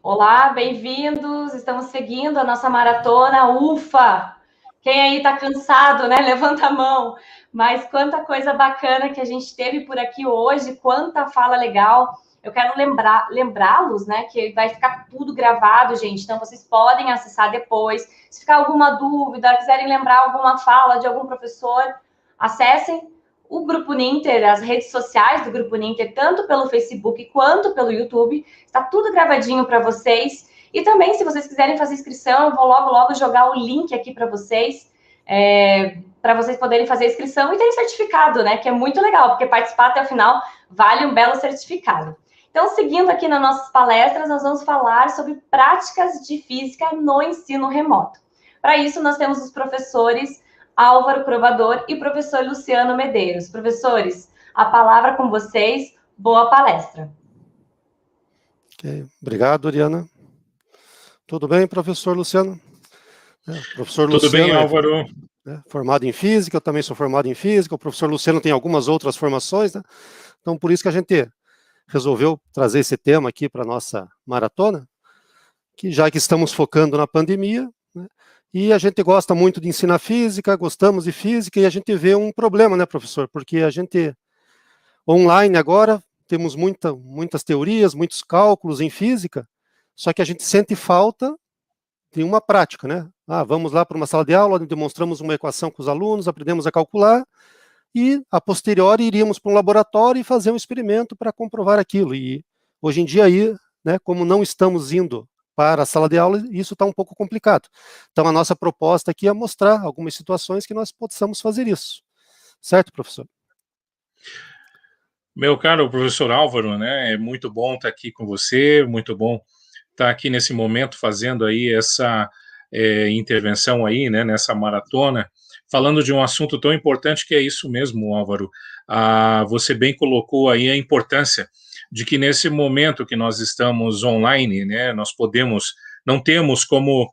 Olá, bem-vindos. Estamos seguindo a nossa maratona. Ufa! Quem aí está cansado, né? Levanta a mão. Mas quanta coisa bacana que a gente teve por aqui hoje, quanta fala legal. Eu quero lembrá-los, né, que vai ficar tudo gravado, gente. Então vocês podem acessar depois. Se ficar alguma dúvida, quiserem lembrar alguma fala de algum professor, acessem o Grupo Ninter, as redes sociais do Grupo Ninter, tanto pelo Facebook quanto pelo YouTube. Está tudo gravadinho para vocês. E também, se vocês quiserem fazer inscrição, eu vou logo jogar o link aqui para vocês poderem fazer a inscrição e ter certificado, né? Que é muito legal, porque participar até o final vale um belo certificado. Então, seguindo aqui nas nossas palestras, nós vamos falar sobre práticas de física no ensino remoto. Para isso, nós temos os professores Álvaro Provador e professor Luciano Medeiros. Professores, a palavra com vocês. Boa palestra. Okay. Obrigado, Ariana. Tudo bem, professor Luciano? Professor Tudo Luciano bem, Álvaro? Formado em física, eu também sou formado em física, o professor Luciano tem algumas outras formações, né? Então por isso que a gente resolveu trazer esse tema aqui para a nossa maratona, que já que estamos focando na pandemia, né, e a gente gosta muito de ensinar física, gostamos de física, e a gente vê um problema, né, professor? Porque a gente, online agora, temos muitas teorias, muitos cálculos em física, só que a gente sente falta de uma prática, né? Vamos lá para uma sala de aula, demonstramos uma equação com os alunos, aprendemos a calcular, e, a posteriori, iríamos para um laboratório e fazer um experimento para comprovar aquilo. E, hoje em dia, aí, né, como não estamos indo para a sala de aula, isso está um pouco complicado. Então, a nossa proposta aqui é mostrar algumas situações que nós possamos fazer isso. Certo, professor? Meu caro professor Álvaro, né, é muito bom estar aqui com você, muito bom estar aqui nesse momento fazendo aí essa intervenção aí, né, nessa maratona, falando de um assunto tão importante que é isso mesmo, Álvaro. Você bem colocou aí a importância de que nesse momento que nós estamos online, né, nós não temos como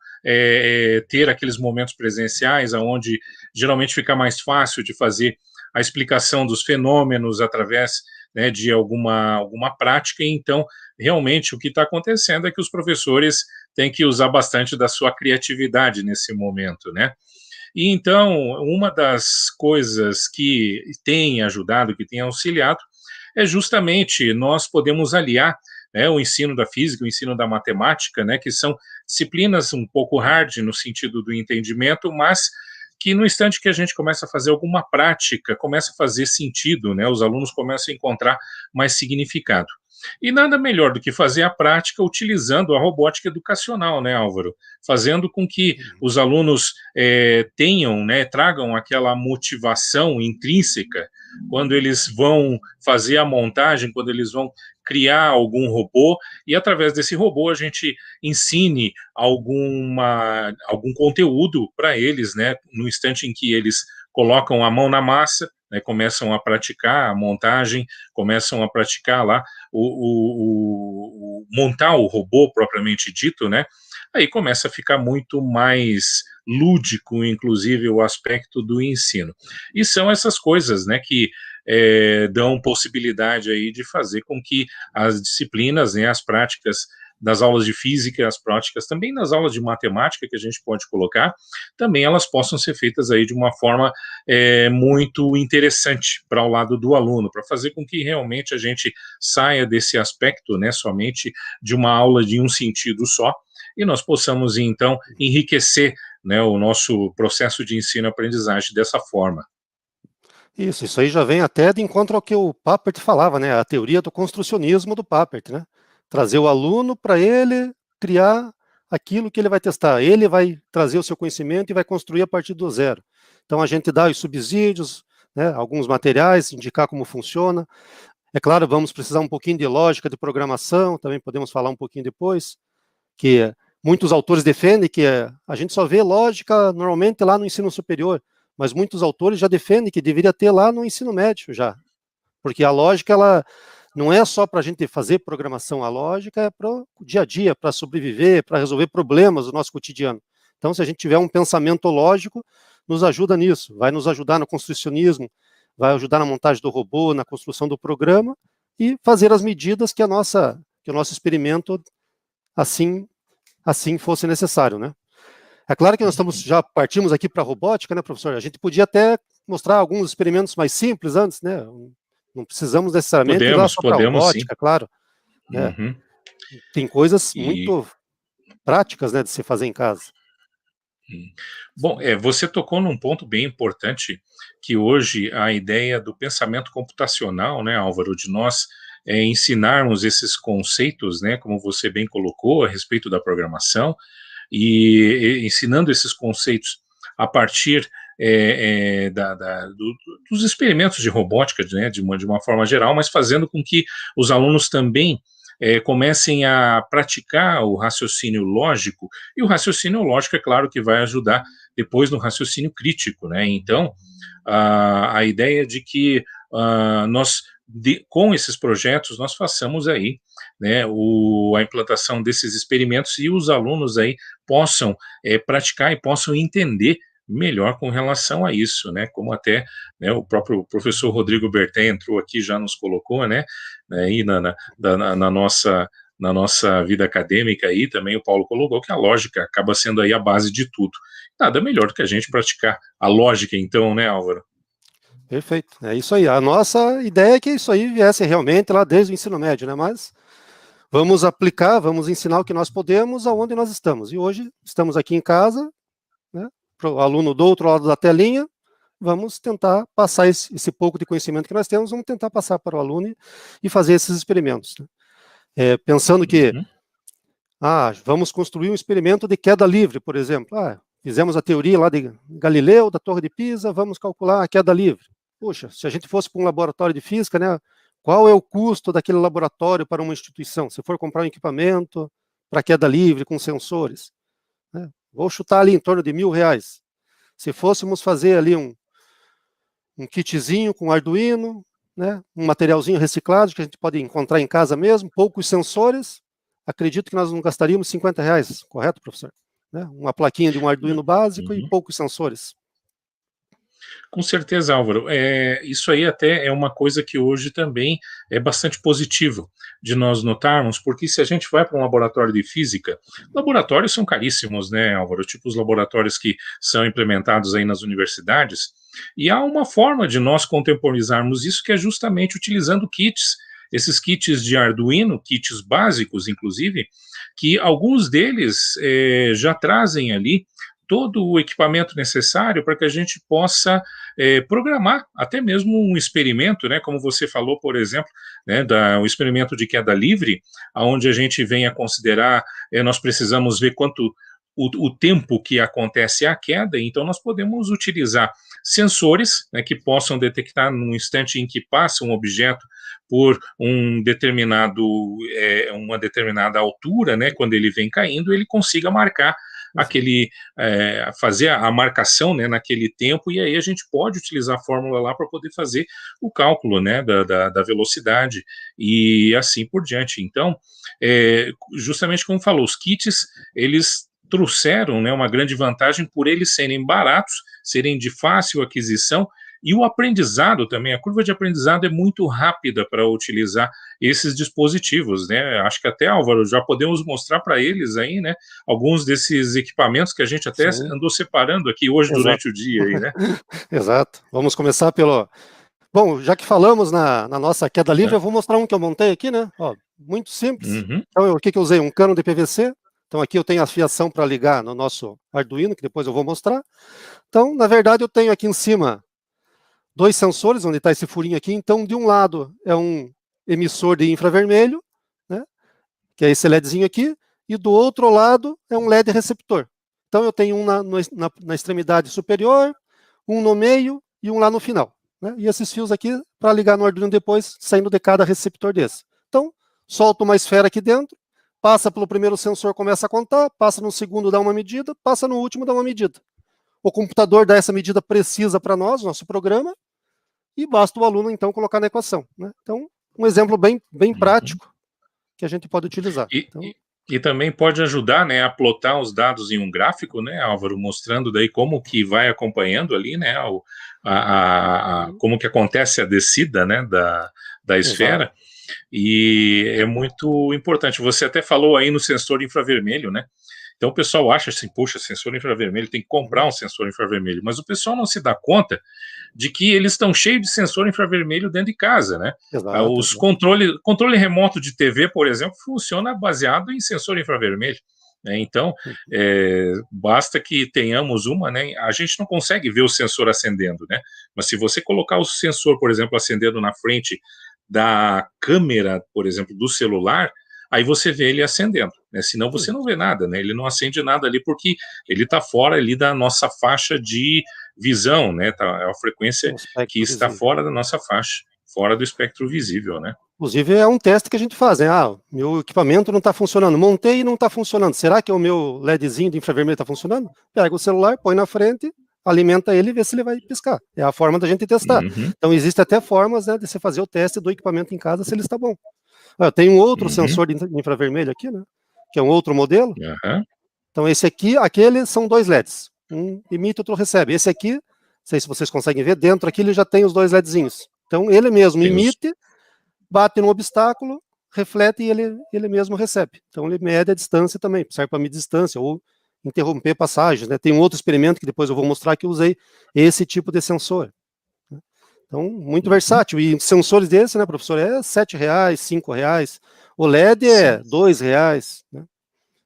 ter aqueles momentos presenciais, onde geralmente fica mais fácil de fazer a explicação dos fenômenos através, né, de alguma prática. Então, realmente, o que está acontecendo é que os professores têm que usar bastante da sua criatividade nesse momento, né? E, então, uma das coisas que tem ajudado, que tem auxiliado, é justamente nós podemos aliar, né, o ensino da física, o ensino da matemática, né, que são disciplinas um pouco hard no sentido do entendimento, mas que no instante que a gente começa a fazer alguma prática, começa a fazer sentido, né? Os alunos começam a encontrar mais significado. E nada melhor do que fazer a prática utilizando a robótica educacional, né, Álvaro? Fazendo com que os alunos tenham, né, tragam aquela motivação intrínseca quando eles vão fazer a montagem, quando eles vão criar algum robô, e através desse robô a gente ensine algum conteúdo para eles, né, no instante em que eles colocam a mão na massa, né, começam a praticar a montagem, começam a praticar lá montar o robô propriamente dito, né, aí começa a ficar muito mais lúdico, inclusive, o aspecto do ensino. E são essas coisas, né, que dão possibilidade aí de fazer com que as disciplinas, né, as práticas das aulas de física, as práticas também nas aulas de matemática que a gente pode colocar, também elas possam ser feitas aí de uma forma muito interessante para o lado do aluno, para fazer com que realmente a gente saia desse aspecto, né, somente de uma aula de um sentido só, e nós possamos, então, enriquecer, né, o nosso processo de ensino-aprendizagem dessa forma. Isso aí já vem até de encontro ao que o Papert falava, né? A teoria do construcionismo do Papert, né? Trazer o aluno para ele criar aquilo que ele vai testar. Ele vai trazer o seu conhecimento e vai construir a partir do zero. Então a gente dá os subsídios, né, alguns materiais, indicar como funciona. É claro, vamos precisar um pouquinho de lógica de programação, também podemos falar um pouquinho depois, que muitos autores defendem que a gente só vê lógica normalmente lá no ensino superior, mas muitos autores já defendem que deveria ter lá no ensino médio já, porque a lógica, ela não é só para a gente fazer programação, a lógica é para o dia a dia, para sobreviver, para resolver problemas do nosso cotidiano. Então, se a gente tiver um pensamento lógico, nos ajuda nisso, vai nos ajudar no construcionismo, vai ajudar na montagem do robô, na construção do programa, e fazer as medidas que o nosso experimento assim fosse necessário, né? É claro que nós já partimos aqui para a robótica, né, professor? A gente podia até mostrar alguns experimentos mais simples antes, né? Não precisamos necessariamente ir lá só para a robótica, sim. Claro. Né? Uhum. Tem coisas muito práticas, né, de se fazer em casa. Bom, você tocou num ponto bem importante, que hoje a ideia do pensamento computacional, né, Álvaro, de nós ensinarmos esses conceitos, né, como você bem colocou, a respeito da programação, e ensinando esses conceitos a partir dos experimentos de robótica, né, de uma forma geral, mas fazendo com que os alunos também comecem a praticar o raciocínio lógico, e o raciocínio lógico, é claro, que vai ajudar depois no raciocínio crítico, né? Então, a ideia de que com esses projetos, nós façamos aí, né, a implantação desses experimentos e os alunos aí possam praticar e possam entender melhor com relação a isso, né, como até, né, o próprio professor Rodrigo Berté entrou aqui, já nos colocou, né, aí na nossa vida acadêmica aí também o Paulo colocou que a lógica acaba sendo aí a base de tudo. Nada melhor do que a gente praticar a lógica, então, né, Álvaro? Perfeito, é isso aí. A nossa ideia é que isso aí viesse realmente lá desde o ensino médio, né, mas vamos aplicar, vamos ensinar o que nós podemos aonde nós estamos. E hoje estamos aqui em casa, né, para o aluno do outro lado da telinha, vamos tentar passar esse pouco de conhecimento que nós temos, vamos tentar passar para o aluno e fazer esses experimentos. Né? Pensando que, vamos construir um experimento de queda livre, por exemplo. Fizemos a teoria lá de Galileu, da Torre de Pisa, vamos calcular a queda livre. Puxa, se a gente fosse para um laboratório de física, né, qual é o custo daquele laboratório para uma instituição? Se for comprar um equipamento para queda livre, com sensores, né, vou chutar ali em torno de R$1.000. Se fôssemos fazer ali um kitzinho com Arduino, né, um materialzinho reciclado que a gente pode encontrar em casa mesmo, poucos sensores, acredito que nós não gastaríamos R$50, correto, professor? Né, uma plaquinha de um Arduino básico e poucos sensores. Com certeza, Álvaro. Isso aí até é uma coisa que hoje também é bastante positivo de nós notarmos, porque se a gente vai para um laboratório de física, laboratórios são caríssimos, né, Álvaro? Tipo os laboratórios que são implementados aí nas universidades, e há uma forma de nós contemporizarmos isso, que é justamente utilizando kits, esses kits de Arduino, kits básicos, inclusive, que alguns deles já trazem ali todo o equipamento necessário para que a gente possa programar até mesmo um experimento, né, como você falou, por exemplo, né, o experimento de queda livre, onde a gente vem a considerar, nós precisamos ver quanto o tempo que acontece a queda, então nós podemos utilizar sensores, né, que possam detectar no instante em que passa um objeto por uma determinada altura, né, quando ele vem caindo, ele consiga marcar fazer a marcação, né, naquele tempo, e aí a gente pode utilizar a fórmula lá para poder fazer o cálculo, né, da velocidade e assim por diante. Então, justamente como falou, os kits, eles trouxeram, né, uma grande vantagem por eles serem baratos, serem de fácil aquisição, e o aprendizado também, a curva de aprendizado é muito rápida para utilizar esses dispositivos, né? Acho que até, Álvaro, já podemos mostrar para eles aí, né, alguns desses equipamentos que a gente até andou separando aqui hoje. Exato. Durante o dia aí, né? Exato. Vamos começar pelo... Bom, já que falamos na nossa queda livre, eu vou mostrar um que eu montei aqui, né? Ó, muito simples. Então, o que eu usei? Um cano de PVC. Então, aqui eu tenho a fiação para ligar no nosso Arduino, que depois eu vou mostrar. Então, na verdade, eu tenho aqui em cima 2 sensores, onde está esse furinho aqui. Então, de um lado é um emissor de infravermelho, né, que é esse LEDzinho aqui, e do outro lado é um LED receptor. Então, eu tenho um na extremidade superior, um no meio e um lá no final. Né, e esses fios aqui, para ligar no Arduino depois, saindo de cada receptor desse. Então, solto uma esfera aqui dentro, passa pelo primeiro sensor, começa a contar, passa no segundo, dá uma medida, passa no último, dá uma medida. O computador dá essa medida precisa para nós, nosso programa, e basta o aluno, então, colocar na equação. Né? Então, um exemplo bem prático que a gente pode utilizar. E também pode ajudar, né, a plotar os dados em um gráfico, né, Álvaro, mostrando daí como que vai acompanhando ali, né, como que acontece a descida, né, da esfera. E é muito importante. Você até falou aí no sensor infravermelho, né? Então o pessoal acha assim, poxa, sensor infravermelho, tem que comprar um sensor infravermelho, mas o pessoal não se dá conta de que eles estão cheios de sensor infravermelho dentro de casa, né? Exato, Os controle remoto de TV, por exemplo, funciona baseado em sensor infravermelho. Né? Então, basta que tenhamos uma, né? A gente não consegue ver o sensor acendendo, né? Mas se você colocar o sensor, por exemplo, acendendo na frente da câmera, por exemplo, do celular, aí você vê ele acendendo, né? Senão você não vê nada, né? Ele não acende nada ali porque ele está fora ali da nossa faixa de visão, né? É uma frequência que está fora da nossa faixa, fora do espectro visível, né? Inclusive é um teste que a gente faz, né? Meu equipamento não está funcionando, montei e não está funcionando. Será que o meu LEDzinho de infravermelho está funcionando? Pega o celular, põe na frente, alimenta ele e vê se ele vai piscar. É a forma da gente testar. Então existem até formas, né, de você fazer o teste do equipamento em casa se ele está bom. Eu tenho um outro sensor de infravermelho aqui, né? Que é um outro modelo. Então esse aqui, aquele são 2 LEDs. Um emite, outro recebe. Esse aqui, não sei se vocês conseguem ver, dentro aqui ele já tem os 2 LEDzinhos. Então ele mesmo emite, bate no obstáculo, reflete e ele mesmo recebe. Então ele mede a distância também, serve para medir distância ou interromper passagens, né? Tem um outro experimento que depois eu vou mostrar que eu usei esse tipo de sensor. Então, muito versátil. E sensores desse, né, professor, é R$7, R$5. O LED é R$2, né?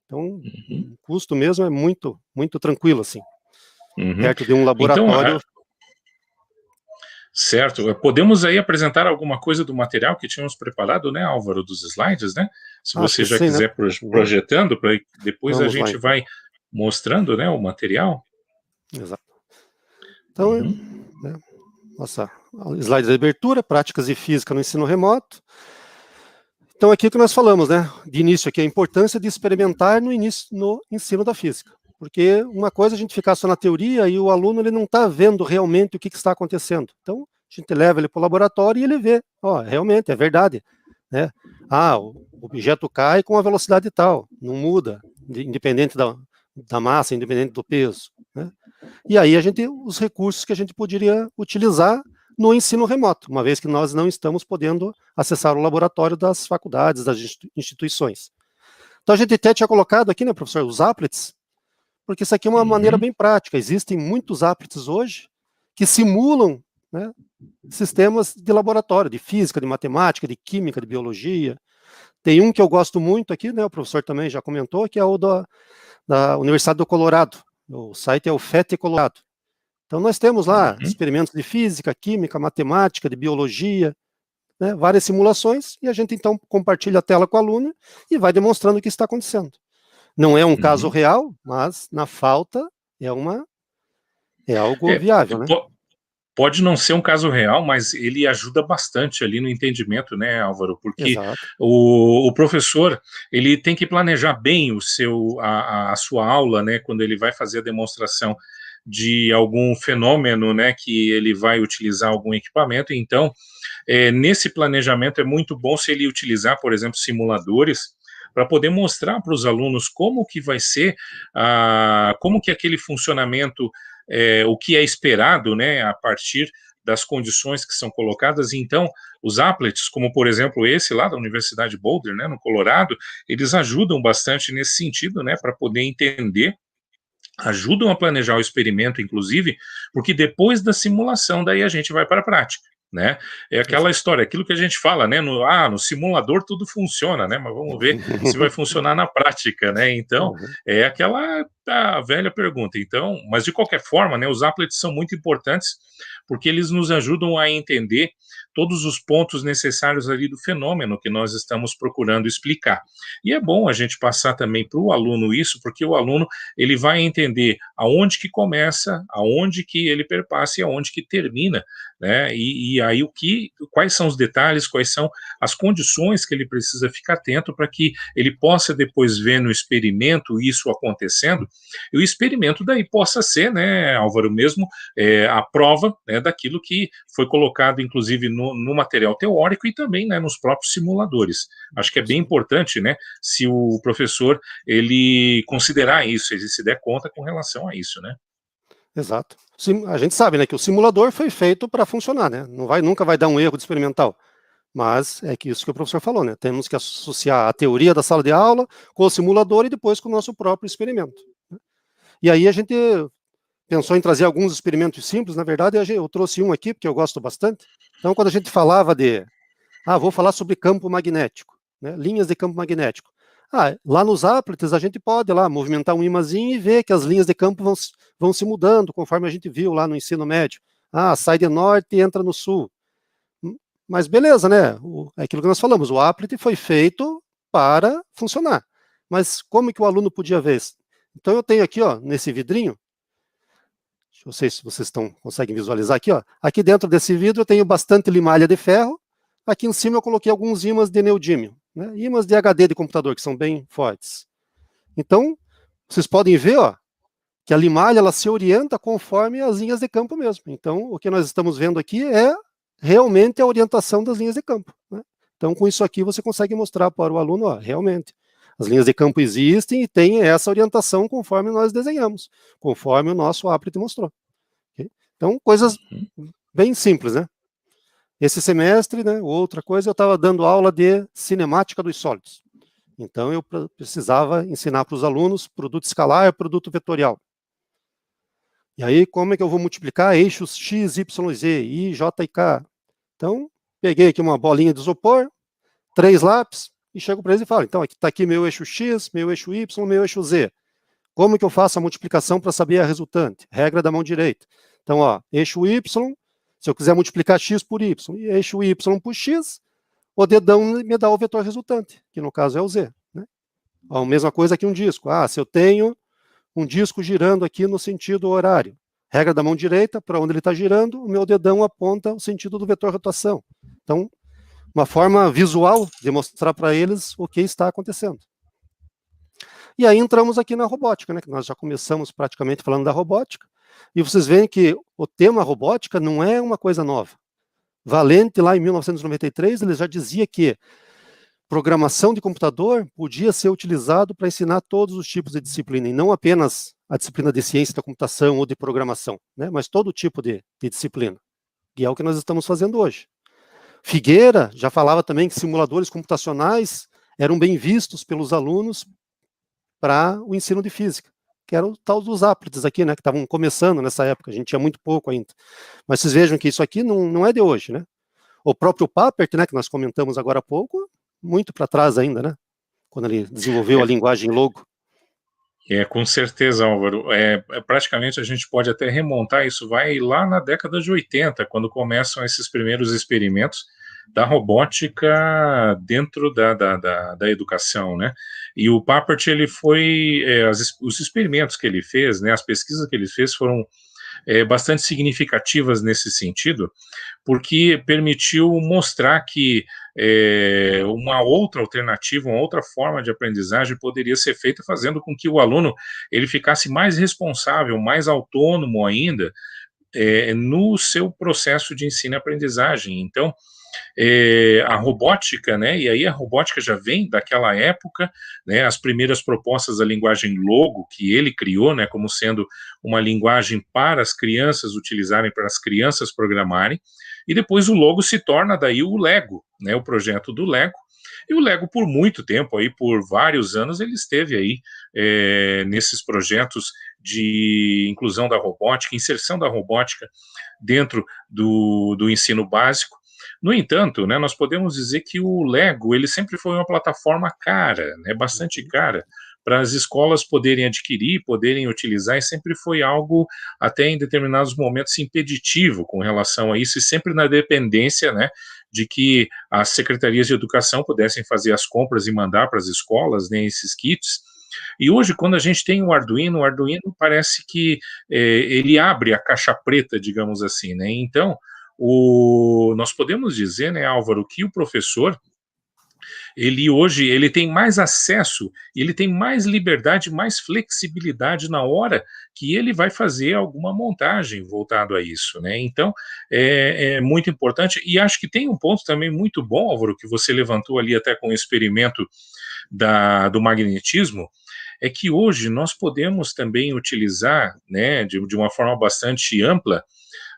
Então, o custo mesmo é muito, muito tranquilo, assim. Perto de um laboratório. Então, certo. Podemos aí apresentar alguma coisa do material que tínhamos preparado, né, Álvaro, dos slides, né? Se você já quiser, né? Projetando, para depois Vamos a gente lá, vai mostrando, né, o material. Exato. Então, né, nossa slide de abertura, práticas de física no ensino remoto. Então, aqui que nós falamos, né, de início aqui, a importância de experimentar no ensino da física. Porque uma coisa é a gente ficar só na teoria e o aluno ele não está vendo realmente o que está acontecendo. Então, a gente leva ele para o laboratório e ele vê, realmente, é verdade. Né? O objeto cai com a velocidade tal, não muda, independente da massa, independente do peso. Né? E aí os recursos que a gente poderia utilizar no ensino remoto, uma vez que nós não estamos podendo acessar o laboratório das faculdades, das instituições. Então a gente até tinha colocado aqui, né, professor, os applets, porque isso aqui é uma maneira bem prática. Existem muitos applets hoje que simulam, né, sistemas de laboratório, de física, de matemática, de química, de biologia. Tem um que eu gosto muito aqui, né, o professor também já comentou, que é o da Universidade do Colorado. O site é o FET Colorado. Então nós temos lá experimentos de física, química, matemática, de biologia, né, várias simulações, e a gente então compartilha a tela com o aluno e vai demonstrando o que está acontecendo. Não é um caso real, mas na falta é algo viável, né? Pode não ser um caso real, mas ele ajuda bastante ali no entendimento, né, Álvaro? Porque o professor ele tem que planejar bem a sua aula, né, quando ele vai fazer a demonstração de algum fenômeno, né, que ele vai utilizar algum equipamento. Então, nesse planejamento é muito bom se ele utilizar, por exemplo, simuladores, para poder mostrar para os alunos como que vai ser, como que aquele funcionamento, o que é esperado, né, a partir das condições que são colocadas. Então, os applets, como por exemplo esse lá da Universidade Boulder, né, no Colorado, eles ajudam bastante nesse sentido, né, para poder entender, ajudam a planejar o experimento, inclusive, porque depois da simulação, daí a gente vai para a prática. Né? É aquela história, aquilo que a gente fala, né? No simulador tudo funciona, né? Mas vamos ver se vai funcionar na prática, né? Então, é aquela velha pergunta. Então, mas de qualquer forma, né? Os applets são muito importantes porque eles nos ajudam a entender todos os pontos necessários ali do fenômeno que nós estamos procurando explicar. E é bom a gente passar também para o aluno isso, porque o aluno ele vai entender aonde que começa, aonde que ele perpassa e aonde que termina, né? E aí quais são os detalhes, quais são as condições que ele precisa ficar atento para que ele possa depois ver no experimento isso acontecendo, e o experimento daí possa ser, né, Álvaro, mesmo a prova, né, daquilo que foi colocado, inclusive, no material teórico e também, né, nos próprios simuladores. Acho que é bem importante, né, se o professor ele considerar isso, ele se der conta com relação a isso, né? Exato. A gente sabe, né, que o simulador foi feito para funcionar, né? Nunca vai dar um erro de experimental. Mas é que isso que o professor falou, né? Temos que associar a teoria da sala de aula com o simulador e depois com o nosso próprio experimento. E aí a gente pensou em trazer alguns experimentos simples, na verdade eu trouxe um aqui, porque eu gosto bastante. Então, quando a gente falava vou falar sobre campo magnético, né? Linhas de campo magnético. Lá nos Aplites a gente pode lá movimentar um imãzinho e ver que as linhas de campo vão se mudando, conforme a gente viu lá no ensino médio. Sai de norte e entra no sul. Mas beleza, né? É aquilo que nós falamos, o Applet foi feito para funcionar. Mas como que o aluno podia ver isso? Então eu tenho aqui, ó, nesse vidrinho, não sei se vocês conseguem visualizar aqui, ó. Aqui dentro desse vidro eu tenho bastante limalha de ferro. Aqui em cima eu coloquei alguns ímãs de neodímio, né? Ímãs de HD de computador, que são bem fortes. Então, vocês podem ver, ó, que a limalha ela se orienta conforme as linhas de campo mesmo. Então, o que nós estamos vendo aqui é realmente a orientação das linhas de campo, né? Então, com isso aqui, você consegue mostrar para o aluno, ó, realmente, as linhas de campo existem e tem essa orientação conforme nós desenhamos, conforme o nosso Applet mostrou. Okay? Então, coisas bem simples, né? Esse semestre, né, outra coisa, eu estava dando aula de cinemática dos sólidos. Então, eu precisava ensinar para os alunos produto escalar e produto vetorial. E aí, como é que eu vou multiplicar eixos x, y, z, i, j e k? Então, peguei aqui uma bolinha de isopor, 3 lápis, e chego para eles e falo, então, aqui está aqui meu eixo x, meu eixo y, meu eixo z. Como que eu faço a multiplicação para saber a resultante? Regra da mão direita. Então, ó, eixo y, se eu quiser multiplicar x por y, e eixo y por x, o dedão me dá o vetor resultante, que no caso é o z. Né? A mesma coisa aqui um disco. Se eu tenho um disco girando aqui no sentido horário, regra da mão direita, para onde ele está girando, o meu dedão aponta o sentido do vetor rotação. Então, uma forma visual de mostrar para eles o que está acontecendo. E aí entramos aqui na robótica, né, que nós já começamos praticamente falando da robótica, e vocês veem que o tema robótica não é uma coisa nova. Valente, lá em 1993, ele já dizia que programação de computador podia ser utilizado para ensinar todos os tipos de disciplina, e não apenas a disciplina de ciência da computação ou de programação, né, mas todo tipo de disciplina. E é o que nós estamos fazendo hoje. Figueira já falava também que simuladores computacionais eram bem vistos pelos alunos para o ensino de física, que era o tal dos Aplites aqui, né, que estavam começando nessa época, a gente tinha muito pouco ainda. Mas vocês vejam que isso aqui não é de hoje, né? O próprio Papert, né, que nós comentamos agora há pouco, muito para trás ainda, né? Quando ele desenvolveu a linguagem Logo. Com certeza, Álvaro. Praticamente a gente pode até remontar, isso vai lá na década de 80, quando começam esses primeiros experimentos da robótica dentro da educação, né? E o Papert, ele foi, os experimentos que ele fez, né, as pesquisas que ele fez foram bastante significativas nesse sentido, porque permitiu mostrar que uma outra alternativa, uma outra forma de aprendizagem poderia ser feita, fazendo com que o aluno ele ficasse mais responsável, mais autônomo ainda no seu processo de ensino e aprendizagem. Então, a robótica, né, e aí a robótica já vem daquela época, né, as primeiras propostas da linguagem Logo, que ele criou, né, como sendo uma linguagem para as crianças utilizarem, para as crianças programarem, e depois o Logo se torna daí o Lego, né, o projeto do Lego, e o Lego por muito tempo, aí, por vários anos, ele esteve aí nesses projetos de inclusão da robótica, inserção da robótica dentro do ensino básico. No entanto, né, nós podemos dizer que o Lego ele sempre foi uma plataforma cara, né, bastante cara, para as escolas poderem adquirir, poderem utilizar, e sempre foi algo, até em determinados momentos, impeditivo com relação a isso, e sempre na dependência, né, de que as secretarias de educação pudessem fazer as compras e mandar para as escolas, né, esses kits. E hoje, quando a gente tem o Arduino parece que ele abre a caixa preta, digamos assim, né, então nós podemos dizer, né, Álvaro, que o professor, ele hoje, ele tem mais acesso, ele tem mais liberdade, mais flexibilidade na hora que ele vai fazer alguma montagem voltado a isso, né, então é muito importante, e acho que tem um ponto também muito bom, Álvaro, que você levantou ali até com o experimento do magnetismo, é que hoje nós podemos também utilizar, né, de uma forma bastante ampla,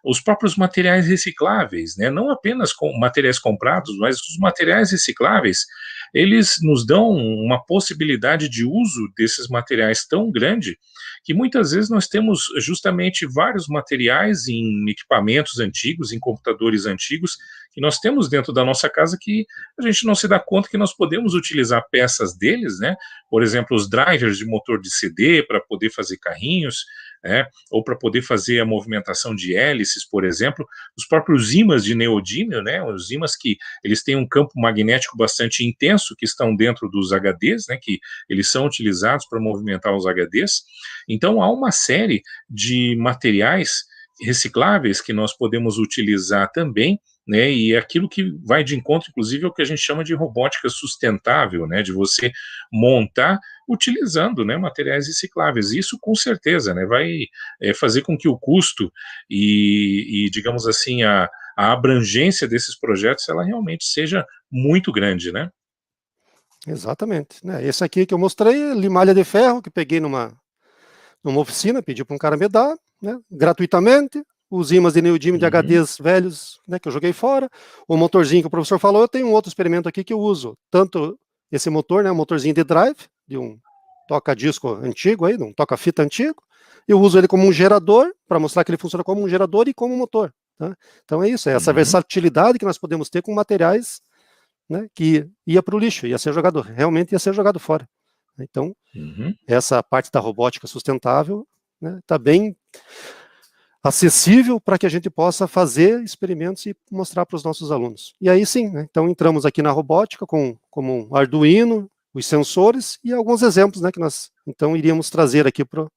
os próprios materiais recicláveis, né? Não apenas com materiais comprados, mas os materiais recicláveis, eles nos dão uma possibilidade de uso desses materiais tão grande que muitas vezes nós temos justamente vários materiais em equipamentos antigos, em computadores antigos, que nós temos dentro da nossa casa que a gente não se dá conta que nós podemos utilizar peças deles, né? Por exemplo, os drivers de motor de CD para poder fazer carrinhos, né? Ou para poder fazer a movimentação de hélices, por exemplo, os próprios ímãs de neodímio, né? Os ímãs que eles têm um campo magnético bastante intenso, que estão dentro dos HDs, né? Que eles são utilizados para movimentar os HDs. Então, há uma série de materiais recicláveis que nós podemos utilizar também, né, e é aquilo que vai de encontro, inclusive, ao que a gente chama de robótica sustentável, né, de você montar utilizando, né, materiais recicláveis. Isso, com certeza, né, vai fazer com que o custo digamos assim, a abrangência desses projetos, ela realmente seja muito grande, né? Exatamente. Né? Esse aqui que eu mostrei, limalha de ferro, que peguei numa oficina, pedi para um cara me dar, né, gratuitamente, os ímãs de neodímio de HDs velhos, né, que eu joguei fora, o motorzinho que o professor falou, eu tenho um outro experimento aqui que eu uso, tanto esse motor, né, um motorzinho de drive, de um toca-disco antigo, aí, de um toca-fita antigo, eu uso ele como um gerador, para mostrar que ele funciona como um gerador e como um motor. Tá? Então é isso, é essa versatilidade que nós podemos ter com materiais, né, que ia para o lixo, realmente ia ser jogado fora. Então, essa parte da robótica sustentável está bem acessível para que a gente possa fazer experimentos e mostrar para os nossos alunos. E aí sim, né, então entramos aqui na robótica como um Arduino, os sensores e alguns exemplos, né, que nós então iríamos trazer aqui para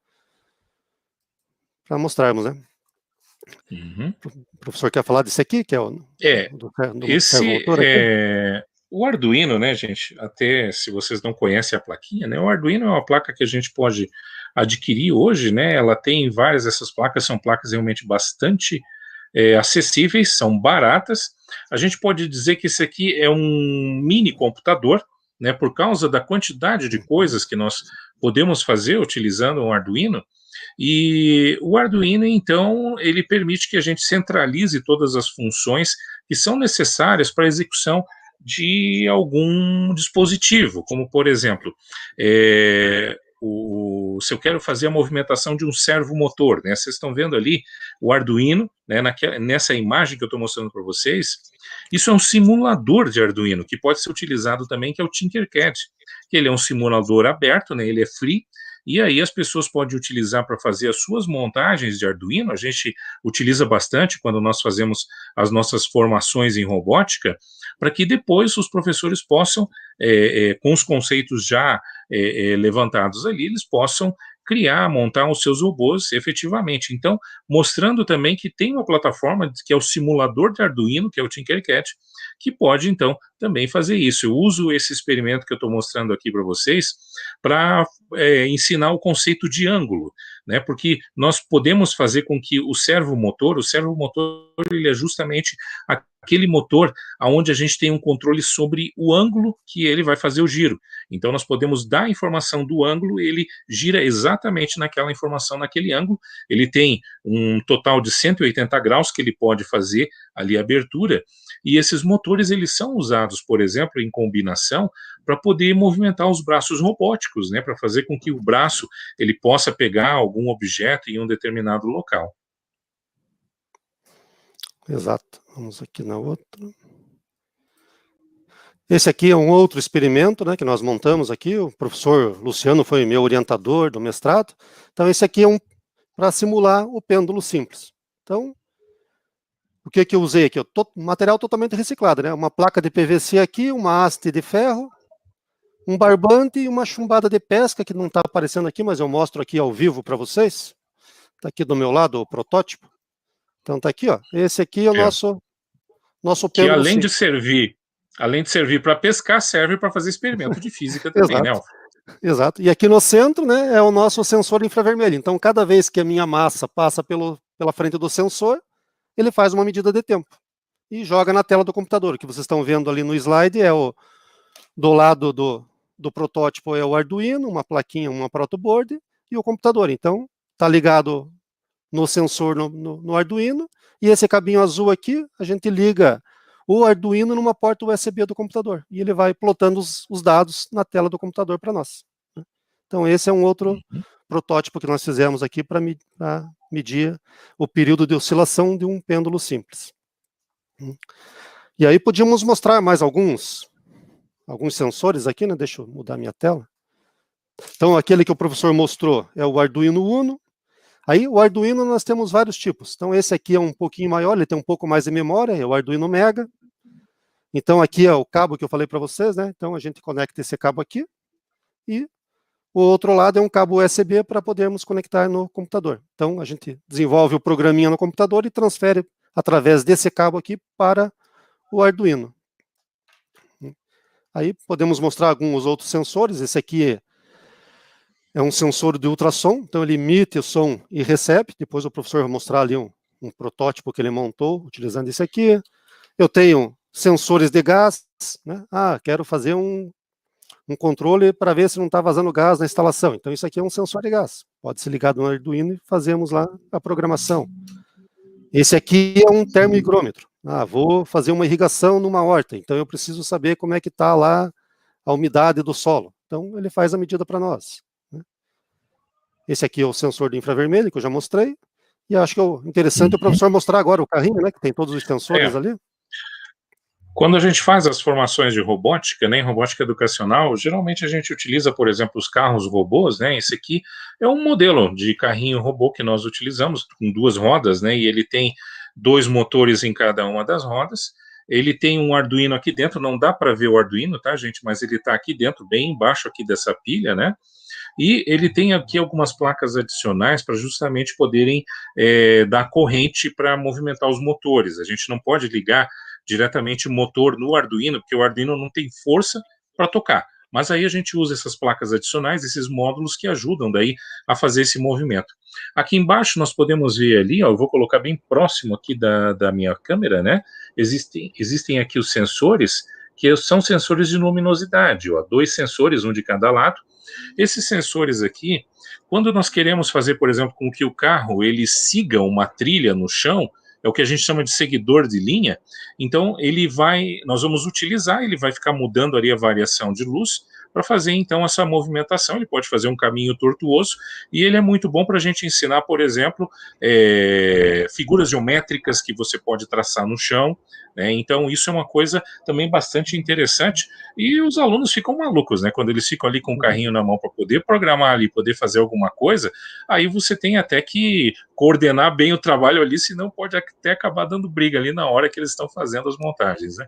mostrarmos, né. O professor quer falar desse aqui, que é o do servomotor aqui? O Arduino, né, gente, até se vocês não conhecem a plaquinha, né, o Arduino é uma placa que a gente pode adquirir hoje, né, ela tem várias dessas placas, são placas realmente bastante acessíveis, são baratas. A gente pode dizer que esse aqui é um mini computador, né, por causa da quantidade de coisas que nós podemos fazer utilizando um Arduino. E o Arduino, então, ele permite que a gente centralize todas as funções que são necessárias para a execução de algum dispositivo, como, por exemplo, se eu quero fazer a movimentação de um servomotor, né? Vocês estão vendo ali o Arduino, né, nessa imagem que eu estou mostrando para vocês. Isso é um simulador de Arduino, que pode ser utilizado também, que é o Tinkercad, que ele é um simulador aberto, né, ele é free, e aí as pessoas podem utilizar para fazer as suas montagens de Arduino. A gente utiliza bastante quando nós fazemos as nossas formações em robótica, para que depois os professores possam, com os conceitos já levantados ali, eles possam montar os seus robôs efetivamente. Então, mostrando também que tem uma plataforma que é o simulador de Arduino, que é o Tinkercad, que pode, então, também fazer isso. Eu uso esse experimento que eu estou mostrando aqui para vocês para ensinar o conceito de ângulo, né? Porque nós podemos fazer com que o servomotor ele é justamente aquele motor onde a gente tem um controle sobre o ângulo que ele vai fazer o giro. Então, nós podemos dar a informação do ângulo, ele gira exatamente naquela informação, naquele ângulo. Ele tem um total de 180 graus que ele pode fazer ali a abertura, e esses motores, eles são usados, por exemplo, em combinação, para poder movimentar os braços robóticos, né, para fazer com que o braço ele possa pegar algum objeto em um determinado local. Exato. Vamos aqui na outra. Esse aqui é um outro experimento, né, que nós montamos aqui. O professor Luciano foi meu orientador do mestrado. Então, esse aqui é para simular o pêndulo simples. Então, o que eu usei aqui? Material totalmente reciclado, né? Uma placa de PVC aqui, uma haste de ferro, um barbante e uma chumbada de pesca, que não está aparecendo aqui, mas eu mostro aqui ao vivo para vocês. Está aqui do meu lado o protótipo. Então está aqui, ó. Esse aqui é o nosso pêndulo. Que além de servir para pescar, serve para fazer experimento de física também, né? Exato. E aqui no centro, né, é o nosso sensor infravermelho. Então, cada vez que a minha massa passa pela frente do sensor, ele faz uma medida de tempo e joga na tela do computador. O que vocês estão vendo ali no slide é do lado do protótipo é o Arduino, uma plaquinha, uma protoboard e o computador. Então, está ligado no sensor no Arduino, e esse cabinho azul aqui, a gente liga o Arduino numa porta USB do computador, e ele vai plotando os dados na tela do computador para nós. Então, esse é um outro protótipo que nós fizemos aqui para medir o período de oscilação de um pêndulo simples. E aí podíamos mostrar mais alguns sensores aqui, né? Deixa eu mudar minha tela. Então, aquele que o professor mostrou é o Arduino Uno. Aí, o Arduino, nós temos vários tipos. Então, esse aqui é um pouquinho maior, ele tem um pouco mais de memória, é o Arduino Mega. Então, aqui é o cabo que eu falei para vocês, né? Então, a gente conecta esse cabo aqui, e o outro lado é um cabo USB para podermos conectar no computador. Então, a gente desenvolve o programinha no computador e transfere através desse cabo aqui para o Arduino. Aí, podemos mostrar alguns outros sensores. Esse aqui é um sensor de ultrassom, então ele emite o som e recebe. Depois o professor vai mostrar ali um protótipo que ele montou utilizando esse aqui. Eu tenho sensores de gás, né? Quero fazer um controle para ver se não está vazando gás na instalação. Então isso aqui é um sensor de gás. Pode ser ligado no Arduino e fazemos lá a programação. Esse aqui é um termohigrômetro. Vou fazer uma irrigação numa horta, então eu preciso saber como é que está lá a umidade do solo. Então ele faz a medida para nós. Esse aqui é o sensor de infravermelho, que eu já mostrei. E acho que é interessante o professor mostrar agora o carrinho, né, que tem todos os sensores ali. Quando a gente faz as formações de robótica, né, em robótica educacional, geralmente a gente utiliza, por exemplo, os carros robôs, né? Esse aqui é um modelo de carrinho robô que nós utilizamos, com 2 rodas, né? E ele tem 2 motores em cada uma das rodas. Ele tem um Arduino aqui dentro, não dá para ver o Arduino, tá, gente? Mas ele está aqui dentro, bem embaixo aqui dessa pilha, né? E ele tem aqui algumas placas adicionais para justamente poderem dar corrente para movimentar os motores. A gente não pode ligar diretamente o motor no Arduino, porque o Arduino não tem força para tocar. Mas aí a gente usa essas placas adicionais, esses módulos que ajudam daí a fazer esse movimento. Aqui embaixo nós podemos ver ali, ó, eu vou colocar bem próximo aqui da minha câmera, né? Existem aqui os sensores, que são sensores de luminosidade, ó, 2 sensores, um de cada lado. Esses sensores aqui, quando nós queremos fazer, por exemplo, com que o carro ele siga uma trilha no chão, é o que a gente chama de seguidor de linha, então nós vamos utilizar, ele vai ficar mudando ali a variação de luz para fazer então essa movimentação. Ele pode fazer um caminho tortuoso e ele é muito bom para a gente ensinar, por exemplo, figuras geométricas que você pode traçar no chão, né? Então isso é uma coisa também bastante interessante e os alunos ficam malucos, né? Quando eles ficam ali com o carrinho na mão para poder programar ali, poder fazer alguma coisa, aí você tem até que coordenar bem o trabalho ali, senão pode até acabar dando briga ali na hora que eles estão fazendo as montagens, né?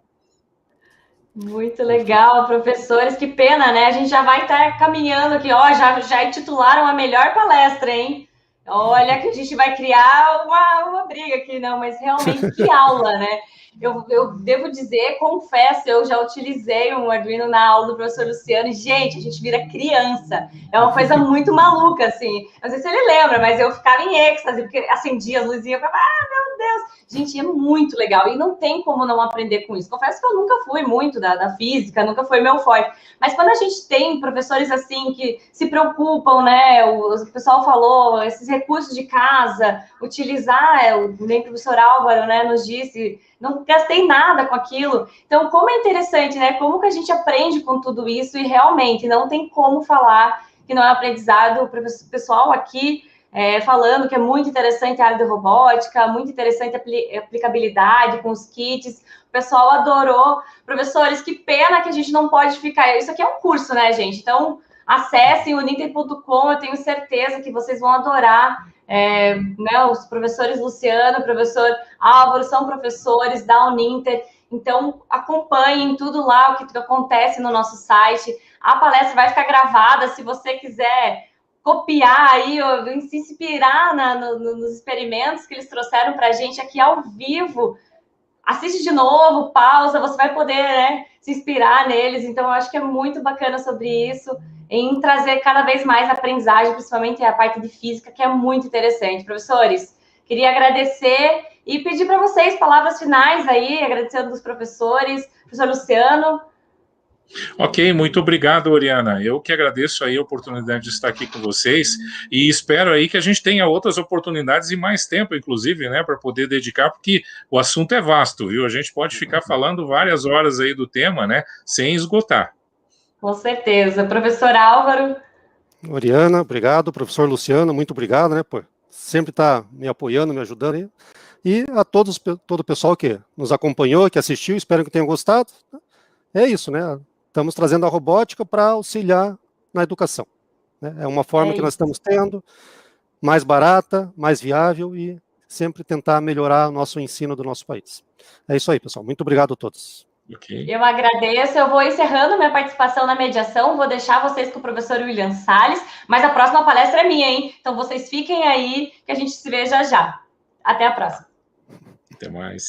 Muito legal, professores, que pena, né? A gente já vai estar caminhando aqui, ó, já intitularam a melhor palestra, hein? Olha que a gente vai criar uma briga aqui, não, mas realmente que aula, né? Eu devo dizer, confesso, eu já utilizei um Arduino na aula do professor Luciano e, gente, a gente vira criança. É uma coisa muito maluca, assim. Não sei se ele lembra, mas eu ficava em êxtase, porque acendia as luzinhas, eu ficava, meu Deus. Gente, é muito legal e não tem como não aprender com isso. Confesso que eu nunca fui muito da física, nunca foi meu forte. Mas quando a gente tem professores assim que se preocupam, né? O pessoal falou, esses recursos de casa, utilizar, nem o professor Álvaro, né, nos disse, não gastei nada com aquilo. Então, como é interessante, né? Como que a gente aprende com tudo isso e realmente não tem como falar que não é aprendizado. O pessoal aqui falando que é muito interessante a área de robótica, muito interessante a aplicabilidade com os kits. O pessoal adorou. Professores, que pena que a gente não pode ficar... Isso aqui é um curso, né, gente? Então, acessem o Uninter.com, eu tenho certeza que vocês vão adorar. Né, os professores Luciano, professor Álvaro, são professores da Uninter. Então, acompanhem tudo lá, o que acontece no nosso site. A palestra vai ficar gravada, se você quiser copiar aí, se inspirar nos experimentos que eles trouxeram para a gente aqui ao vivo. Assiste de novo, pausa, você vai poder, né, se inspirar neles. Então, eu acho que é muito bacana sobre isso, em trazer cada vez mais aprendizagem, principalmente a parte de física, que é muito interessante. Professores, queria agradecer e pedir para vocês palavras finais aí, agradecendo dos professores. Professor Luciano. Ok, muito obrigado, Oriana. Eu que agradeço aí a oportunidade de estar aqui com vocês e espero aí que a gente tenha outras oportunidades e mais tempo, inclusive, né, para poder dedicar, porque o assunto é vasto, viu? A gente pode ficar falando várias horas aí do tema, né, sem esgotar. Com certeza. Professor Álvaro. Oriana, obrigado. Professor Luciano, muito obrigado, né, por sempre estar me apoiando, me ajudando aí. E a todos, todo o pessoal que nos acompanhou, que assistiu, espero que tenham gostado. É isso, né? Estamos trazendo a robótica para auxiliar na educação, né? É uma forma que nós estamos tendo, mais barata, mais viável e sempre tentar melhorar o nosso ensino do nosso país. É isso aí, pessoal. Muito obrigado a todos. Okay. Eu agradeço. Eu vou encerrando minha participação na mediação. Vou deixar vocês com o professor William Salles, mas a próxima palestra é minha, hein? Então vocês fiquem aí que a gente se vê já já. Até a próxima. Até mais.